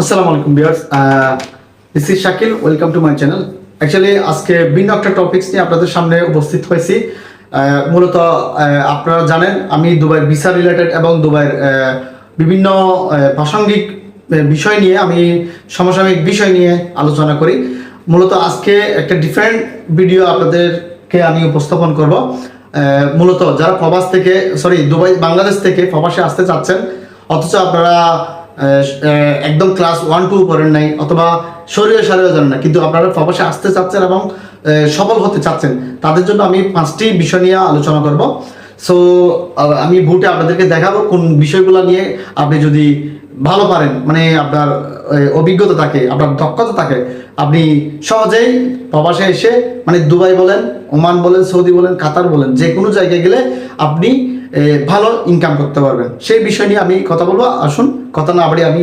আসসালামু আলাইকুম viewers, this is Shakil. Welcome to my channel. Actually আজকে ভিন্ন একটা টপিকস নিয়ে আপনাদের সামনে উপস্থিত হয়েছি। মূলত আপনারা জানেন আমি দুবাই ভিসা রিলেটেড এবং দুবাইয়ের বিভিন্ন প্রাসঙ্গিক বিষয় নিয়ে আমি সমসাময়িক বিষয় নিয়ে আলোচনা করি। মূলত আজকে একটা ডিফারেন্ট ভিডিও আপনাদেরকে আমি উপস্থাপন করব। মূলত যারা প্রবাস থেকে দুবাই বাংলাদেশ থেকে প্রবাসে আসতে চাচ্ছেন, অথচ আপনারা একদম ক্লাস 1-2 পড়েন নাই অথবা সারিও জানেন না, কিন্তু আপনারা প্রবাসে আসতে চাচ্ছেন এবং সফল হতে চাচ্ছেন, তাদের জন্য আমি 5টি বিষয় নিয়ে আলোচনা করব। সো আমি বুটে আপনাদেরকে দেখাবো কোন বিষয়গুলো নিয়ে আপনি যদি ভালো পারেন, মানে আপনার অভিজ্ঞতা থাকে, আপনার দক্ষতা থাকে, আপনি সহজেই প্রবাসে এসে, মানে দুবাই বলেন, ওমান বলেন, সৌদি বলেন, কাতার বলেন, যে কোনো জায়গায় গেলে আপনি ভালো ইনকাম করতে পারবেন। সেই বিষয় নিয়ে আমি কথা বলবো। আসুন কথা না বাড়িয়ে আমি